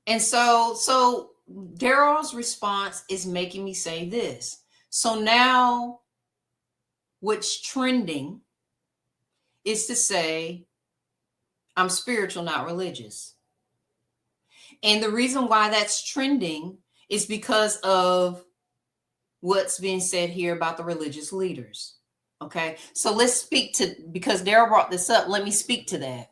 And so Daryl's response is making me say this. So now what's trending is to say, I'm spiritual, not religious. And the reason why that's trending is because of what's being said here about the religious leaders. Okay, so let's speak to, because Daryl brought this up, let me speak to that.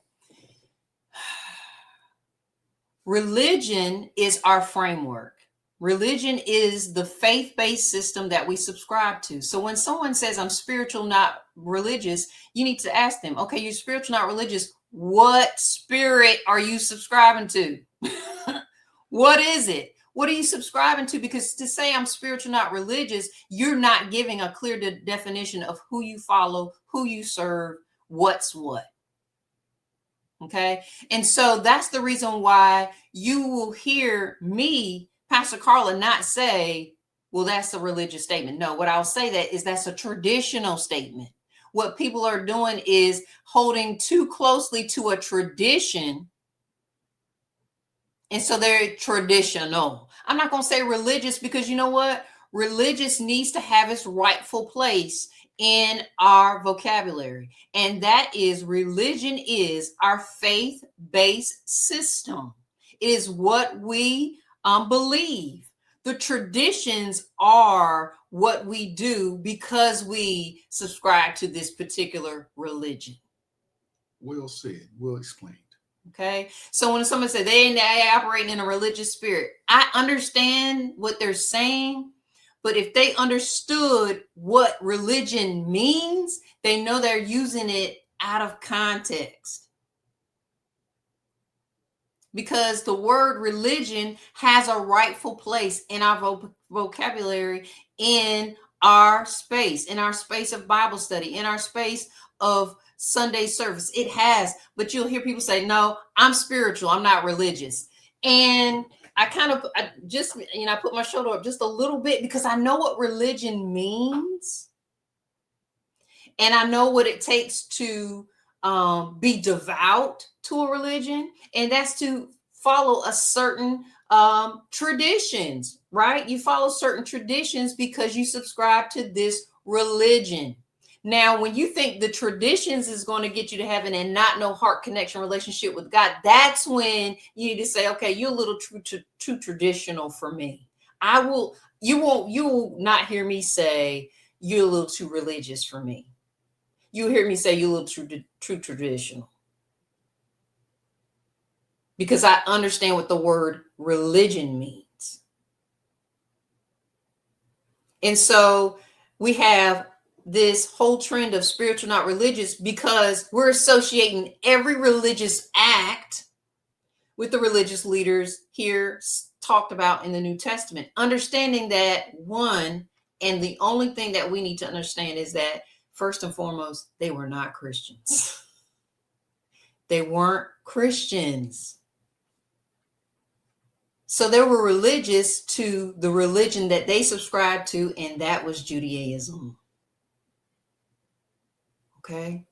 Religion is our framework. Religion is the faith-based system that we subscribe to. So when someone says, I'm spiritual, not religious, you need to ask them, okay, you're spiritual, not religious. What spirit are you subscribing to? What is it? What are you subscribing to? Because to say I'm spiritual, not religious, you're not giving a clear definition of who you follow, who you serve, what's what. Okay. And so that's the reason why you will hear me, Pastor Carla, not say, well, that's a religious statement. No, what I'll say that is that's a traditional statement. What people are doing is holding too closely to a tradition. And so they're traditional. I'm not going to say religious, because you know what? Religious needs to have its rightful place in our vocabulary. And that is, religion is our faith-based system. It is what we believe. The traditions are what we do because we subscribe to this particular religion. Well said. Well explained. Okay. So when someone says they operating in a religious spirit, I understand what they're saying. But if they understood what religion means, they know they're using it out of context. Because the word religion has a rightful place in our vocabulary, in our space of Bible study, in our space of Sunday service. It has, but you'll hear people say, no, I'm spiritual, I'm not religious. And I put my shoulder up just a little bit, because I know what religion means. And I know what it takes to be devout to a religion. And that's to follow a certain traditions, right? You follow certain traditions because you subscribe to this religion. Now, when you think the traditions is going to get you to heaven and not no heart connection relationship with God, that's when you need to say, okay, you're a little too traditional for me. You will not hear me say you're a little too religious for me. You hear me say you're a little too traditional. Because I understand what the word religion means. And so we have this whole trend of spiritual, not religious, because we're associating every religious act with the religious leaders here talked about in the New Testament. Understanding that one, and the only thing that we need to understand is that, first and foremost, they were not Christians. They weren't Christians. So they were religious to the religion that they subscribed to, and that was Judaism. Okay.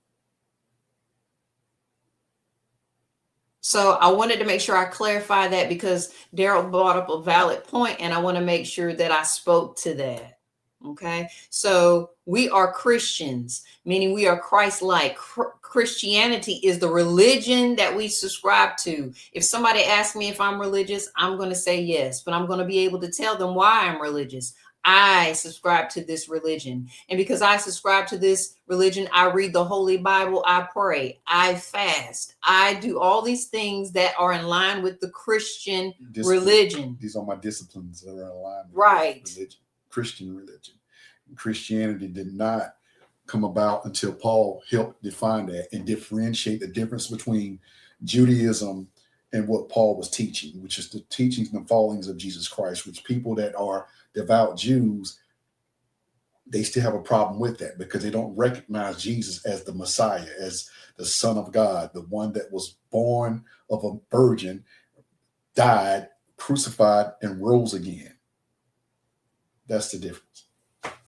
So I wanted to make sure I clarify that, because Daryl brought up a valid point, and I want to make sure that I spoke to that. Okay. So we are Christians, meaning we are Christ-like. Christianity is the religion that we subscribe to. If somebody asks me if I'm religious, I'm going to say yes, but I'm going to be able to tell them why I'm religious. I subscribe to this religion. And because I subscribe to this religion, I read the Holy Bible, I pray, I fast, I do all these things that are in line with the Christian religion. These are my disciplines that are in line with religion, Christian religion. Christianity did not come about until Paul helped define that and differentiate the difference between Judaism and what Paul was teaching, which is the teachings and the followings of Jesus Christ, which people that are devout Jews, they still have a problem with that, because they don't recognize Jesus as the Messiah, as the Son of God, the one that was born of a virgin, died, crucified, and rose again. That's the difference.